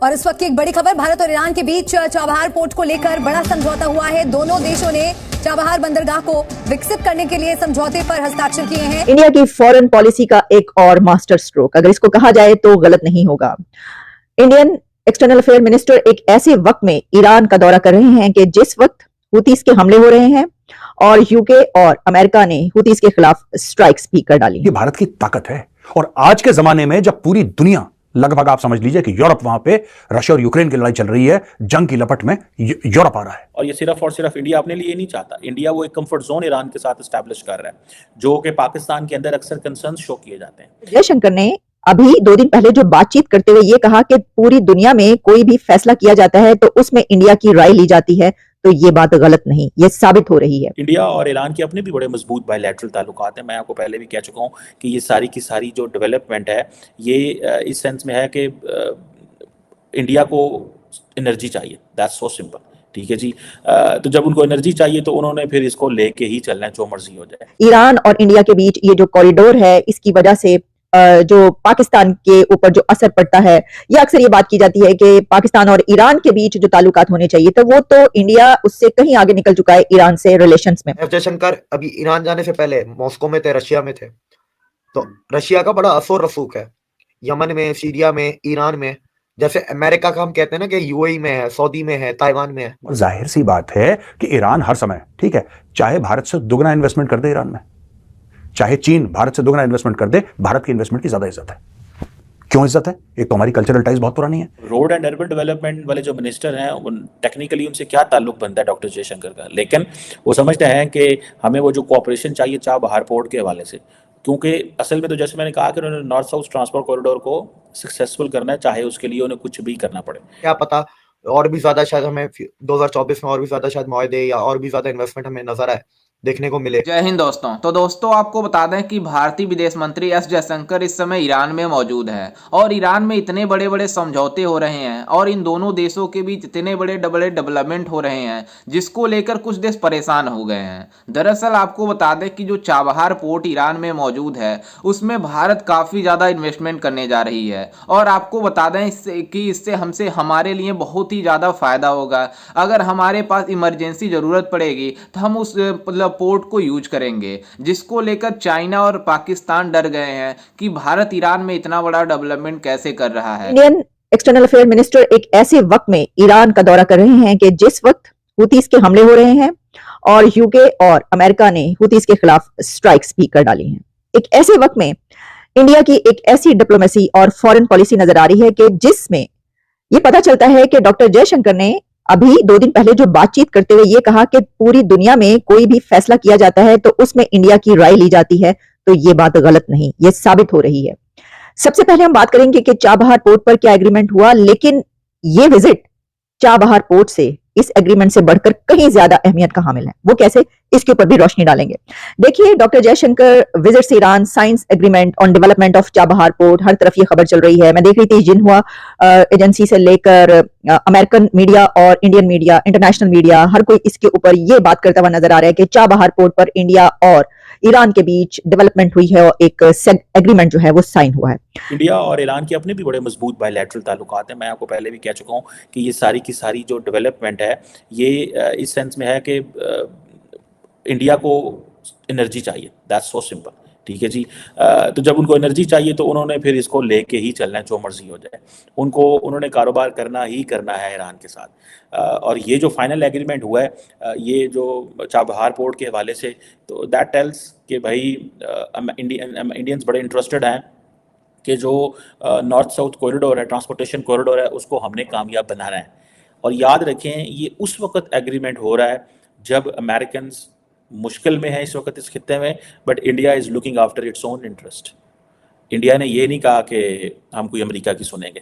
और इस वक्त की एक बड़ी खबर, भारत और ईरान के बीच चाबहार पोर्ट को लेकर बड़ा समझौता हुआ है। दोनों देशों ने चाबहार बंदरगाह को विकसित करने के लिए समझौते पर हस्ताक्षर किए हैं। इंडिया की फॉरेन पॉलिसी का एक और मास्टर स्ट्रोक, अगर इसको कहा जाए तो गलत नहीं होगा। इंडियन एक्सटर्नल अफेयर मिनिस्टर एक ऐसे वक्त में ईरान का दौरा कर रहे हैं कि जिस वक्त हुतीस के हमले हो रहे हैं और यूके और अमेरिका ने हुतीस के खिलाफ स्ट्राइक्स भी कर डाली। ये भारत की ताकत है। और आज के जमाने में जब पूरी दुनिया, लगभग आप समझ लीजिए कि यूरोप, वहां पे रशिया और यूक्रेन की लड़ाई चल रही है, जंग की लपट में यूरोप आ रहा है। और ये सिर्फ और सिर्फ इंडिया अपने लिए नहीं चाहता। इंडिया वो एक कंफर्ट जोन ईरान के साथ एस्टैब्लिश कर रहा है, जो कि पाकिस्तान के अंदर अक्सर कंसर्न शो किए जाते हैं। जयशंकर ने अभी 2 दिन पहले जो बातचीत करते हुए ये कहा कि पूरी दुनिया में कोई भी फैसला किया जाता है तो उसमें इंडिया की राय ली जाती है, तो ये बात गलत नहीं, ये साबित हो रही है। इंडिया और ईरान के अपने भी बड़े मजबूत बायलैटरल ताल्लुकात हैं। मैं आपको पहले भी कह चुका हूँ कि ये सारी की सारी जो डेवलपमेंट है, ये इस सेंस में है कि इंडिया को एनर्जी चाहिए, दैट्स सो सिंपल। ठीक है जी। तो जब उनको एनर्जी चाहिए तो उन्होंने फिर इसको लेके ही चलना है, जो मर्जी हो जाए। ईरान और इंडिया के बीच ये जो कॉरिडोर है, इसकी वजह से जो पाकिस्तान के ऊपर जो असर पड़ता है, या अक्सर ये बात की जाती है कि पाकिस्तान और ईरान के बीच जो ताल्लुकात होने चाहिए, तो वो तो इंडिया उससे कहीं आगे निकल चुका है ईरान से रिलेशंस में। जयशंकर अभी ईरान जाने से पहले मॉस्को में थे, रशिया में थे, तो रशिया का बड़ा असर रसूख है यमन में, सीरिया में, ईरान में। जैसे अमेरिका का हम कहते हैं ना कि यूएई में है, सऊदी में है, ताइवान में है। और जाहिर सी बात है कि ईरान हर समय, ठीक है, चाहे भारत से दुगना इन्वेस्टमेंट कर दे ईरान में, चाहे चीन भारत से दुगना इन्वेस्टमेंट कर दे, भारत की इन्वेस्टमेंट की ज्यादा इज्जत है। क्यों इज्जत है? एक तो हमारी कल्चरल टाइज बहुत पुरानी है। रोड एंड अर्बन डेवलपमेंट वाले जो मिनिस्टर हैं, टेक्निकली उनसे क्या ताल्लुक बनता है डॉक्टर जयशंकर का, लेकिन वो समझते हैं कि हमें वो जो कोऑपरेशन चाहिए चाबहार पोर्ट के हवाले से, क्योंकि असल में तो जैसे मैंने कहा कि उन्होंने नॉर्थ साउथ ट्रांसपोर्ट कॉरिडोर को सक्सेसफुल करना है, चाहे उसके लिए उन्हें कुछ भी करना पड़े। क्या पता और भी ज्यादा शायद हमें 2024 में और भी ज्यादा शायद मुआहदे या और भी ज्यादा इन्वेस्टमेंट हमें नजर आए, देखने को मिले। जय हिंद दोस्तों। तो दोस्तों आपको बता दें कि भारतीय विदेश मंत्री एस जयशंकर इस समय ईरान में मौजूद हैं और ईरान में इतने बड़े बड़े समझौते हो रहे हैं और इन दोनों देशों के बीच इतने बड़े डेवलपमेंट हो रहे हैं, जिसको लेकर कुछ देश परेशान हो गए हैं। दरअसल आपको बता दें कि जो चाबहार पोर्ट ईरान में मौजूद है, उसमें भारत काफ़ी ज़्यादा इन्वेस्टमेंट करने जा रही है और आपको बता दें इससे हमसे हमारे लिए बहुत ही ज़्यादा फायदा होगा। अगर हमारे पास इमरजेंसी ज़रूरत पड़ेगी तो हम उस पोर्ट को यूज करेंगे, जिसको लेकर चाइना और पाकिस्तान डर गए हैं कि भारत ईरान में इतना बड़ा डेवलपमेंट कैसे कर रहा है। इंडियन एक्सटर्नल अफेयर मिनिस्टर एक ऐसे वक्त में ईरान का दौरा कर रहे हैं कि जिस वक्त हुतीस के हमले हो रहे हैं और यूके और अमेरिका ने हुतीस के खिलाफ स्ट्राइक्स भी कर डाली हैं। एक ऐसे वक्त में इंडिया की एक ऐसी डिप्लोमेसी और फॉरेन पॉलिसी नजर आ रही है कि जिसमें यह पता चलता है कि डॉक्टर जयशंकर ने अभी 2 दिन पहले जो बातचीत करते हुए ये कहा कि पूरी दुनिया में कोई भी फैसला किया जाता है तो उसमें इंडिया की राय ली जाती है, तो ये बात गलत नहीं, ये साबित हो रही है। सबसे पहले हम बात करेंगे कि चाबहार पोर्ट पर क्या एग्रीमेंट हुआ, लेकिन ये विजिट चाबहार पोर्ट से, इस एग्रीमेंट से बढ़कर कहीं ज्यादा अहमियत का हामिल है। वो कैसे, इसके ऊपर भी रोशनी डालेंगे। देखिए, doctor Jaishankar visits Iran, signs agreement on development of Chabahar port, हर तरफ ये खबर चल रही है। मैं देख रही थी जिन्हुआ एजेंसी से लेकर अमेरिकन मीडिया और इंडियन मीडिया, इंटरनेशनल मीडिया, हर कोई इसके ऊपर ये बात करता हुआ नजर आ रहा है कि चाबहार पोर्ट पर इंडिया और ईरान के बीच डेवलपमेंट हुई है और एक एग्रीमेंट जो है वो साइन हुआ है। इंडिया और ईरान के अपने भी बड़े मजबूत बायलैटरल ताल्लुकात हैं। मैं आपको पहले भी कह चुका हूँ कि ये सारी की सारी जो डेवलपमेंट है, ये इस सेंस में है कि इंडिया को एनर्जी चाहिए, दैट्स सो सिंपल। ठीक है जी। तो जब उनको एनर्जी चाहिए तो उन्होंने फिर इसको लेके ही चलना है, जो मर्जी हो जाए। उन्होंने कारोबार करना ही करना है ईरान के साथ। और ये जो फाइनल एग्रीमेंट हुआ है, ये जो चाबहार पोर्ट के हवाले से, तो दैट टेल्स कि भाई इंडियंस बड़े इंटरेस्टेड हैं कि जो नॉर्थ साउथ कॉरिडोर है, ट्रांसपोर्टेशन कॉरिडोर है, उसको हमने कामयाब बनाना है। और याद रखें, ये उस वक्त एग्रीमेंट हो रहा है जब अमेरिकन मुश्किल में है इस वक्त इस खित्ते में, but India is looking after its own interest. India ने ये नहीं कहा कि हम कोई अमेरिका की सुनेंगे।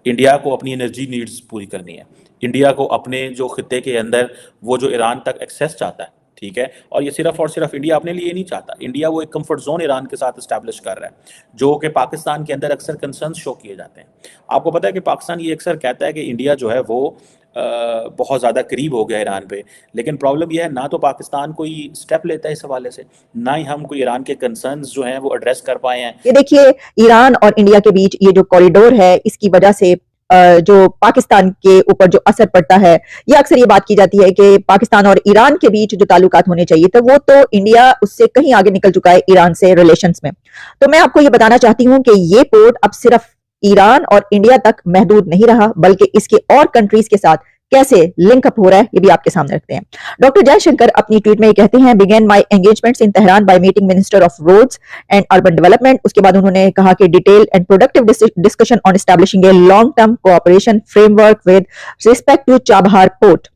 इंडिया को अपनी एनर्जी नीड्स पूरी करनी है। इंडिया को अपने जो खित्ते के अंदर वो जो ईरान तक एक्सेस चाहता है, ठीक है, और ये सिर्फ और सिर्फ इंडिया अपने लिए नहीं चाहता। इंडिया वो एक कंफर्ट जोन ईरान के साथ एस्टैब्लिश कर रहा है, जो कि पाकिस्तान के अंदर अक्सर कंसर्न शो किए जाते हैं। आपको पता है कि पाकिस्तान ये अक्सर कहता है कि इंडिया जो है वो बहुत ज़्यादा करीब हो गया ईरान पे, लेकिन प्रॉब्लम यह है ना तो पाकिस्तान कोई स्टेप लेता है इस हवाले से, ना ही हम कोई ईरान के कंसर्न्स जो हैं वो एड्रेस कर पाए हैं। ये देखिए, ईरान और इंडिया के बीच ये जो कॉरिडोर है, इसकी वजह से जो पाकिस्तान के ऊपर जो असर पड़ता है, या अक्सर ये बात की जाती है कि पाकिस्तान और ईरान के बीच जो ताल्लुकात होने चाहिए, तो वो तो इंडिया उससे कहीं आगे निकल चुका है ईरान से रिलेशंस में। तो मैं आपको ये बताना चाहती हूँ कि ये पोर्ट अब सिर्फ ईरान और इंडिया तक महदूद नहीं रहा, बल्कि इसके और कंट्रीज के साथ कैसे लिंक अप हो रहा है ये भी आपके सामने रखते हैं। डॉक्टर जयशंकर अपनी ट्वीट में ये कहते हैं, began my engagements in Tehran by meeting minister of roads and urban development. उसके बाद उन्होंने कहा कि detail and productive discussion on establishing a long term cooperation framework with respect to Chabahar port.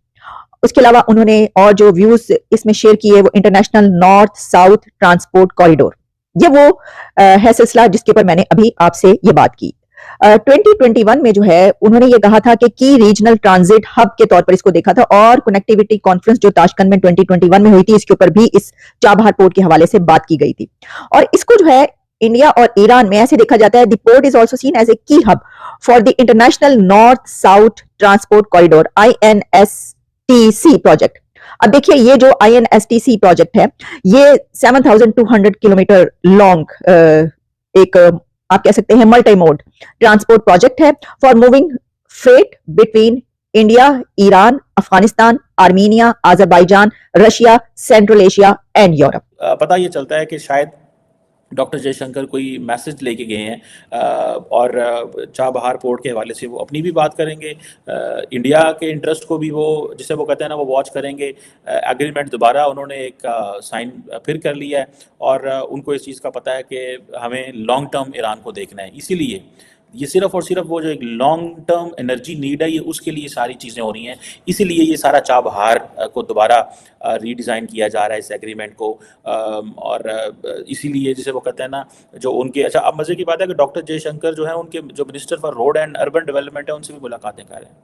उसके अलावा उन्होंने और जो व्यूज इसमें शेयर किए वो international north south transport corridor, ये वो है सिलसिला जिसके ऊपर मैंने अभी आपसे ये बात की। 2021 में जो है उन्होंने ये कहा था कि की रीजनल ट्रांजिट हब के तौर पर इसको देखा था, और कनेक्टिविटी कॉन्फ्रेंस जो ताशकंद में 2021 में हुई थी, इसके ऊपर भी इस चाबहार पोर्ट के हवाले से बात की गई थी। और इसको जो है इंडिया और ईरान में ऐसे देखा जाता है, the port is also seen as a key hub for the international north south transport corridor INSTC project. अब देखिए ये जो INSTC प्रोजेक्ट है ये 7,200 किलोमीटर लॉन्ग एक आप कह सकते हैं मल्टी मोड ट्रांसपोर्ट प्रोजेक्ट है for moving freight between India, Iran, Afghanistan, Armenia, Azerbaijan, Russia, central Asia and Europe. पता ये चलता है कि शायद डॉक्टर जयशंकर कोई मैसेज लेके गए हैं और चाबहार पोर्ट के हवाले से वो अपनी भी बात करेंगे, इंडिया के इंटरेस्ट को भी वो जिसे वो कहते हैं ना वो वॉच करेंगे। एग्रीमेंट दोबारा उन्होंने एक साइन फिर कर लिया है और उनको इस चीज़ का पता है कि हमें लॉन्ग टर्म ईरान को देखना है, इसीलिए ये सिर्फ और सिर्फ वो जो एक लॉन्ग टर्म एनर्जी नीड है ये उसके लिए सारी चीज़ें हो रही हैं, इसीलिए ये सारा चाबहार को दोबारा रीडिज़ाइन किया जा रहा है इस एग्रीमेंट को। और इसीलिए जिसे वो कहते हैं ना जो उनके अच्छा अब मज़े की बात है कि डॉक्टर जयशंकर जो है उनके जो minister for road and urban development है उनसे भी मुलाकातें कर रहे हैं।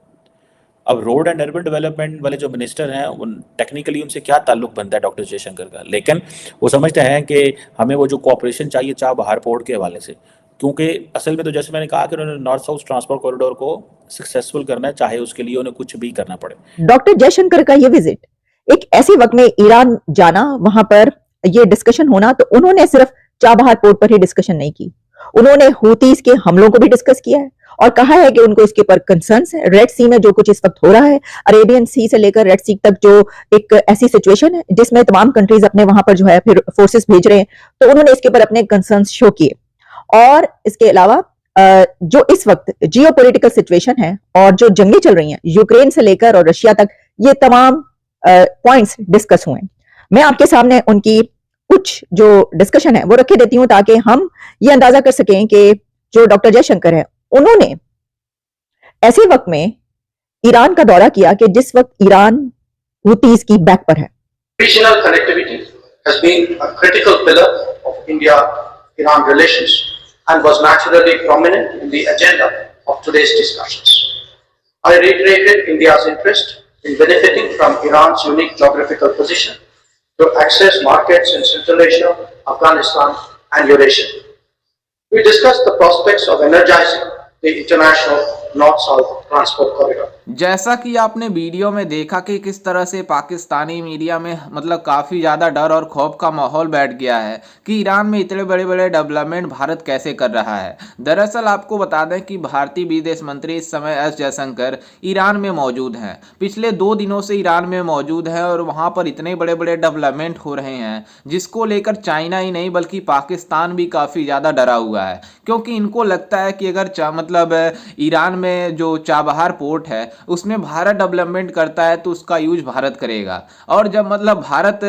अब रोड एंड अर्बन डेवलपमेंट वाले जो मिनिस्टर हैं उन टेक्निकली उनसे क्या ताल्लुक बनता है डॉक्टर जयशंकर का, लेकिन वो समझते हैं कि हमें वो जो कोऑपरेशन चाहिए चाबहार पोर्ट के हवाले से, क्योंकि असल में तो जैसे मैंने कहा कि उन्होंने नॉर्थ साउथ ट्रांसपोर्ट कॉरिडोर को सक्सेसफुल करना है, चाहे उसके लिए उन्हें कुछ भी करना पड़े। डॉक्टर जयशंकर का ये विजिट एक ऐसे वक्त में ईरान जाना, वहां पर ये डिस्कशन होना, तो उन्होंने सिर्फ चाबहार पोर्ट पर ही डिस्कशन नहीं की, उन्होंने हूतीज के हमलों को भी डिस्कस किया है और कहा है कि उनको इसके ऊपर कंसर्न्स है। रेड सी में जो कुछ इस वक्त हो रहा है, अरेबियन सी से लेकर रेड सी तक जो एक ऐसी सिचुएशन है जिसमें तमाम कंट्रीज अपने वहां पर जो है फिर फोर्सेस भेज रहे हैं, तो उन्होंने इसके ऊपर अपने कंसर्न्स शो किए। और इसके अलावा जो इस वक्त जियोपॉलिटिकल सिचुएशन है और जो जंगें चल रही हैं यूक्रेन से लेकर और रशिया तक, ये तमाम पॉइंट्स डिस्कस हुए। मैं आपके सामने उनकी कुछ जो डिस्कशन है वो रखे देती हूं ताकि हम ये अंदाजा कर सकें कि जो डॉक्टर जयशंकर है उन्होंने ऐसे वक्त में ईरान का दौरा किया कि जिस वक्त ईरान हुतीज की बैक पर है। Regional connectivity has been a critical pillar of India-Iran relations and was naturally prominent in the agenda of today's discussions. I reiterated India's interest in benefiting from Iran's unique geographical position to access markets in Central Asia, Afghanistan, and Eurasia. We discussed the prospects of energizing the international North-South Transport Corridor. जैसा कि आपने video में देखा कि किस तरह से Pakistani media में मतलब काफ़ी ज़्यादा डर और खौफ का माहौल बैठ गया है कि ईरान में इतने बड़े बड़े डेवलपमेंट भारत कैसे कर रहा है। दरअसल आपको बता दें कि भारतीय विदेश मंत्री इस समय एस जयशंकर ईरान में मौजूद हैं, पिछले 2 दिनों से ईरान में मौजूद हैं और वहाँ पर इतने बड़े बड़े डेवलपमेंट हो रहे हैं जिसको लेकर चाइना ही नहीं बल्कि पाकिस्तान भी काफ़ी ज़्यादा डरा हुआ है, क्योंकि इनको लगता है कि अगर मतलब ईरान में जो चाबहार पोर्ट है उसमें भारत डेवलपमेंट करता है तो उसका यूज भारत करेगा। और जब मतलब भारत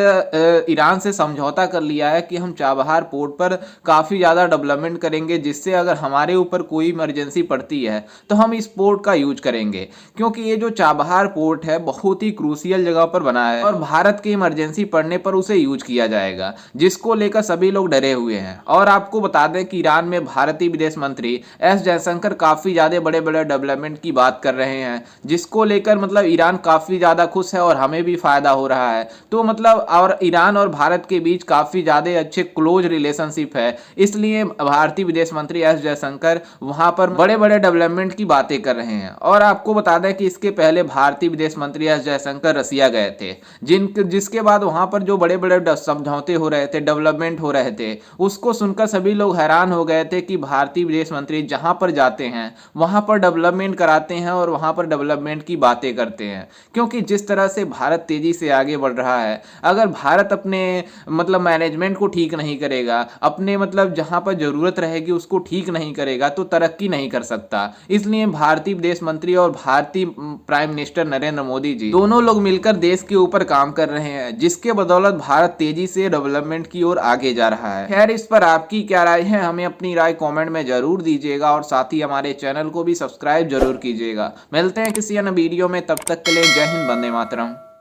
ईरान से समझौता कर लिया है कि हम चाबहार पोर्ट पर काफ़ी ज़्यादा डेवलपमेंट करेंगे जिससे अगर हमारे ऊपर कोई इमरजेंसी पड़ती है तो हम इस पोर्ट का यूज करेंगे, क्योंकि ये जो चाबहार पोर्ट है बहुत ही क्रूशियल जगह पर बना है और भारत की इमरजेंसी पड़ने पर उसे यूज किया जाएगा, जिसको लेकर सभी लोग डरे हुए हैं। और आपको बता दें कि ईरान में भारतीय विदेश मंत्री एस जयशंकर काफ़ी ज़्यादा बड़े बड़े डेवलपमेंट की बात कर रहे हैं, जिसको लेकर मतलब ईरान काफ़ी ज़्यादा खुश है और हमें भी फ़ायदा हो रहा है। तो मतलब और ईरान और भारत के बीच काफ़ी ज़्यादा अच्छे क्लोज रिलेशनशिप है, इसलिए भारतीय विदेश मंत्री एस जयशंकर वहाँ पर बड़े बड़े डेवलपमेंट की बातें कर रहे हैं। और आपको बता दें कि इसके पहले भारतीय विदेश मंत्री एस जयशंकर रसिया गए थे, जिसके बाद वहाँ पर जो बड़े बड़े समझौते हो रहे थे, डेवलपमेंट हो रहे थे, उसको सुनकर सभी लोग हैरान हो गए थे कि भारतीय विदेश मंत्री जहाँ पर जाते हैं वहाँ पर डेवलपमेंट कराते हैं और वहाँ पर डेवलपमेंट की बातें करते हैं। क्योंकि जिस तरह से भारत तेजी से आगे बढ़ रहा है, अगर भारत अपने मतलब मैनेजमेंट को ठीक नहीं करेगा, अपने मतलब जहाँ पर जरूरत रहेगी उसको ठीक नहीं करेगा, तो तरक्की नहीं कर सकता। इसलिए भारतीय विदेश मंत्री और भारतीय प्राइम मिनिस्टर नरेंद्र मोदी जी दोनों लोग मिलकर देश के ऊपर काम कर रहे हैं, जिसके बदौलत भारत तेजी से डेवलपमेंट की ओर आगे जा रहा है। खैर, इस पर आपकी क्या राय है, हमें अपनी राय कमेंट में जरूर दीजिएगा और साथ ही हमारे चैनल को भी सब्सक्राइब जरूर कीजिएगा। मिलते हैं किसी अन्य वीडियो में, तब तक के लिए जय हिंद, वंदे मातरम।